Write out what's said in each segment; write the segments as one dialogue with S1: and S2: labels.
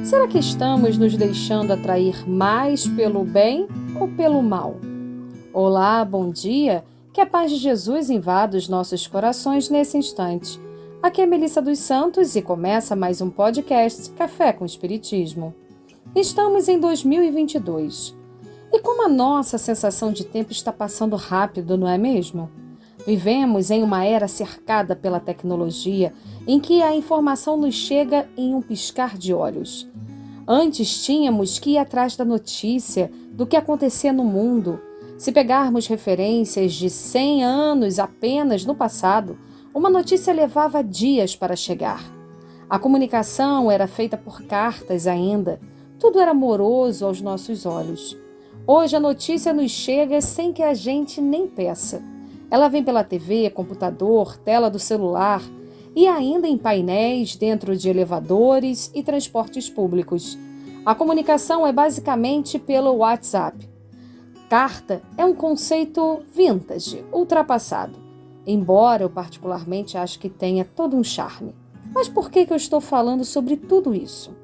S1: Será que estamos nos deixando atrair mais pelo bem ou pelo mal? Olá, bom dia! Que a paz de Jesus invada os nossos corações nesse instante. Aqui é Melissa dos Santos e começa mais um podcast Café com Espiritismo. Estamos em 2022. E como a nossa sensação de tempo está passando rápido, não é mesmo? Vivemos em uma era cercada pela tecnologia, em que a informação nos chega em um piscar de olhos. Antes tínhamos que ir atrás da notícia, do que acontecia no mundo. Se pegarmos referências de 100 anos apenas no passado, uma notícia levava dias para chegar. A comunicação era feita por cartas ainda. Tudo era moroso aos nossos olhos. Hoje a notícia nos chega sem que a gente nem peça. Ela vem pela TV, computador, tela do celular e ainda em painéis dentro de elevadores e transportes públicos. A comunicação é basicamente pelo WhatsApp. Carta é um conceito vintage, ultrapassado, embora eu particularmente acho que tenha todo um charme. Mas por que eu estou falando sobre tudo isso?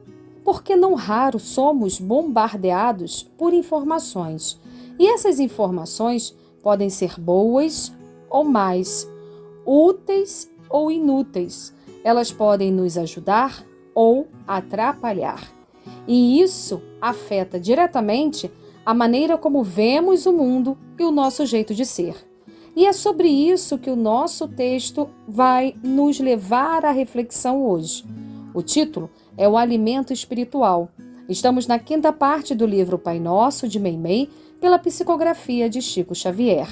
S1: Porque não raro somos bombardeados por informações, e essas informações podem ser boas ou mais, úteis ou inúteis. Elas podem nos ajudar ou atrapalhar. E isso afeta diretamente a maneira como vemos o mundo e o nosso jeito de ser. E é sobre isso que o nosso texto vai nos levar à reflexão hoje. O título é O Alimento Espiritual. Estamos na 5ª parte do livro Pai Nosso, de Meimei, pela psicografia de Chico Xavier.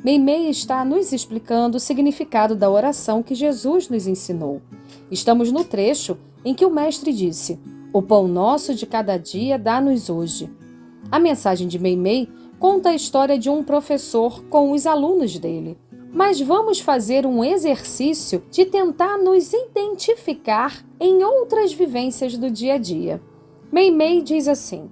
S1: Meimei está nos explicando o significado da oração que Jesus nos ensinou. Estamos no trecho em que o mestre disse: "O pão nosso de cada dia dá-nos hoje." A mensagem de Meimei conta a história de um professor com os alunos dele. Mas vamos fazer um exercício de tentar nos identificar em outras vivências do dia a dia. Meimei diz assim: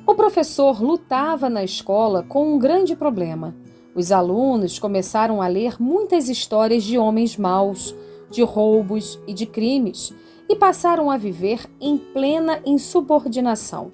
S1: o professor lutava na escola com um grande problema. Os alunos começaram a ler muitas histórias de homens maus, de roubos e de crimes, e passaram a viver em plena insubordinação.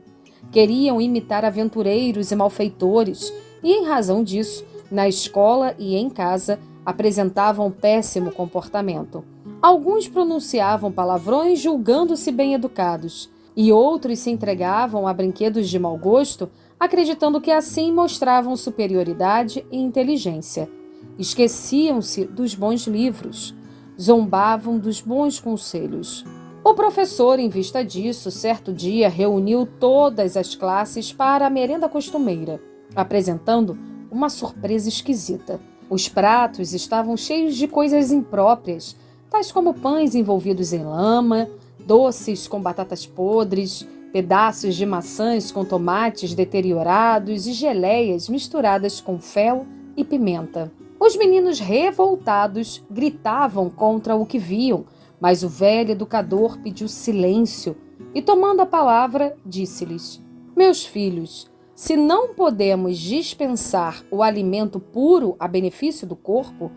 S1: Queriam imitar aventureiros e malfeitores, e em razão disso, na escola e em casa, apresentavam péssimo comportamento. Alguns pronunciavam palavrões julgando-se bem educados, e outros se entregavam a brinquedos de mau gosto, acreditando que assim mostravam superioridade e inteligência. Esqueciam-se dos bons livros, zombavam dos bons conselhos. O professor, em vista disso, certo dia reuniu todas as classes para a merenda costumeira, apresentando uma surpresa esquisita. Os pratos estavam cheios de coisas impróprias, tais como pães envolvidos em lama, doces com batatas podres, pedaços de maçãs com tomates deteriorados e geleias misturadas com fel e pimenta. Os meninos revoltados gritavam contra o que viam, mas o velho educador pediu silêncio e, tomando a palavra, disse-lhes: "Meus filhos, se não podemos dispensar o alimento puro a benefício do corpo,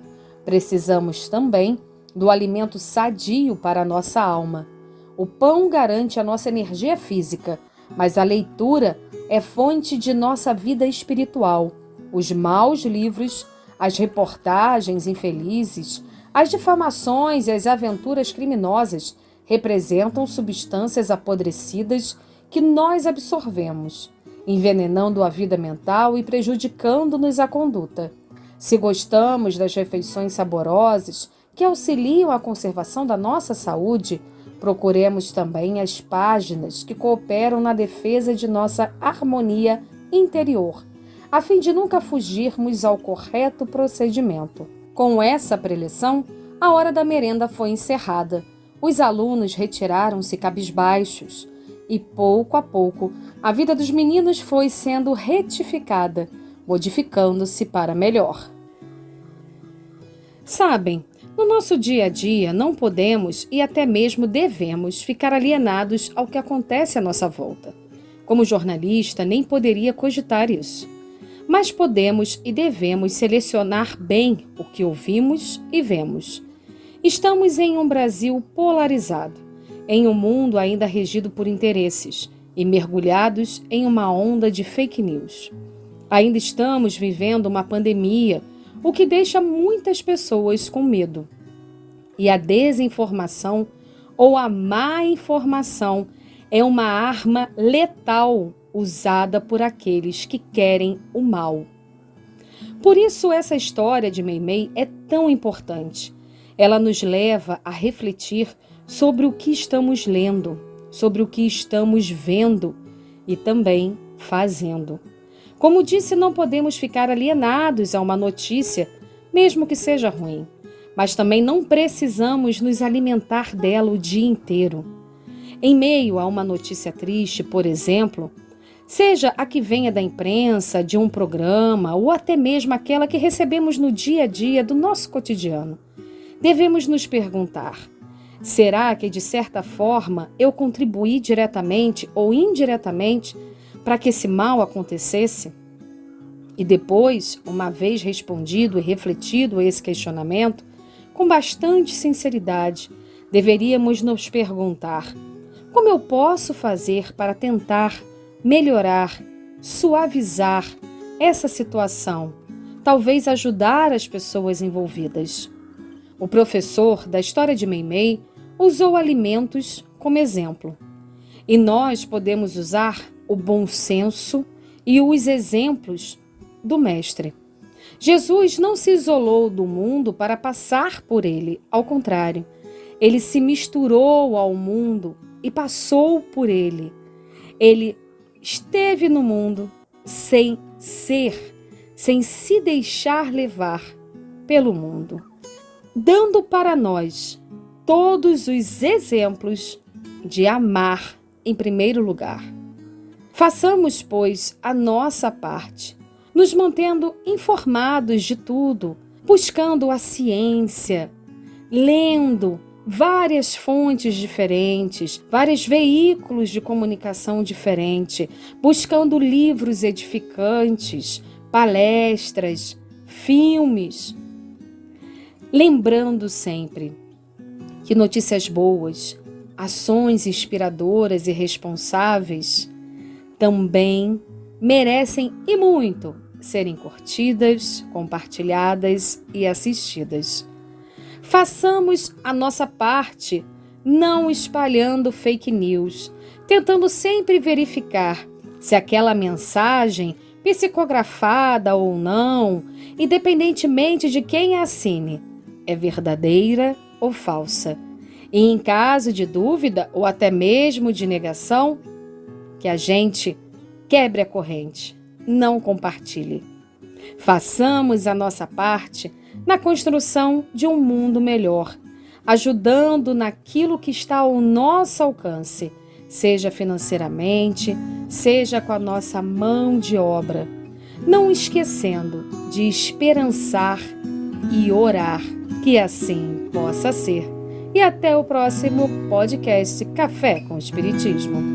S1: precisamos também do alimento sadio para a nossa alma. O pão garante a nossa energia física, mas a leitura é fonte de nossa vida espiritual. Os maus livros, as reportagens infelizes, as difamações e as aventuras criminosas representam substâncias apodrecidas que nós absorvemos, envenenando a vida mental e prejudicando-nos a conduta. Se gostamos das refeições saborosas que auxiliam a conservação da nossa saúde, procuremos também as páginas que cooperam na defesa de nossa harmonia interior, a fim de nunca fugirmos ao correto procedimento." Com essa preleção, a hora da merenda foi encerrada. Os alunos retiraram-se cabisbaixos e, pouco a pouco, a vida dos meninos foi sendo retificada, modificando-se para melhor. Sabem, no nosso dia a dia não podemos e até mesmo devemos ficar alienados ao que acontece à nossa volta. Como jornalista, nem poderia cogitar isso. Mas podemos e devemos selecionar bem o que ouvimos e vemos. Estamos em um Brasil polarizado. em um mundo ainda regido por interesses e mergulhados em uma onda de fake news. Ainda estamos vivendo uma pandemia, o que deixa muitas pessoas com medo. E a desinformação ou a má informação é uma arma letal usada por aqueles que querem o mal. Por isso essa história de Meimei é tão importante. Ela nos leva a refletir sobre o que estamos lendo, sobre o que estamos vendo e também fazendo. Como disse, não podemos ficar alienados a uma notícia, mesmo que seja ruim, mas também não precisamos nos alimentar dela o dia inteiro. Em meio a uma notícia triste, por exemplo, seja a que venha da imprensa, de um programa ou até mesmo aquela que recebemos no dia a dia do nosso cotidiano, devemos nos perguntar: será que, de certa forma, eu contribuí diretamente ou indiretamente para que esse mal acontecesse? E depois, uma vez respondido e refletido esse questionamento, com bastante sinceridade, deveríamos nos perguntar: como eu posso fazer para tentar melhorar, suavizar essa situação, talvez ajudar as pessoas envolvidas? O professor da história de Meimei usou alimentos como exemplo. E nós podemos usar o bom senso e os exemplos do Mestre. Jesus não se isolou do mundo para passar por ele, ao contrário, ele se misturou ao mundo e passou por ele. Ele esteve no mundo sem ser, sem se deixar levar pelo mundo, dando para nós todos os exemplos de amar em primeiro lugar. Façamos, pois, a nossa parte, nos mantendo informados de tudo, buscando a ciência, lendo várias fontes diferentes, vários veículos de comunicação diferentes, buscando livros edificantes, palestras, filmes. Lembrando sempre que notícias boas, ações inspiradoras e responsáveis também merecem e muito serem curtidas, compartilhadas e assistidas. Façamos a nossa parte, não espalhando fake news, tentando sempre verificar se aquela mensagem, psicografada ou não, independentemente de quem a assine, é verdadeira ou falsa. E em caso de dúvida ou até mesmo de negação, que a gente quebre a corrente, não compartilhe. Façamos a nossa parte na construção de um mundo melhor, ajudando naquilo que está ao nosso alcance, seja financeiramente, seja com a nossa mão de obra, não esquecendo de esperançar e orar, que assim possa ser. E até o próximo podcast Café com Espiritismo.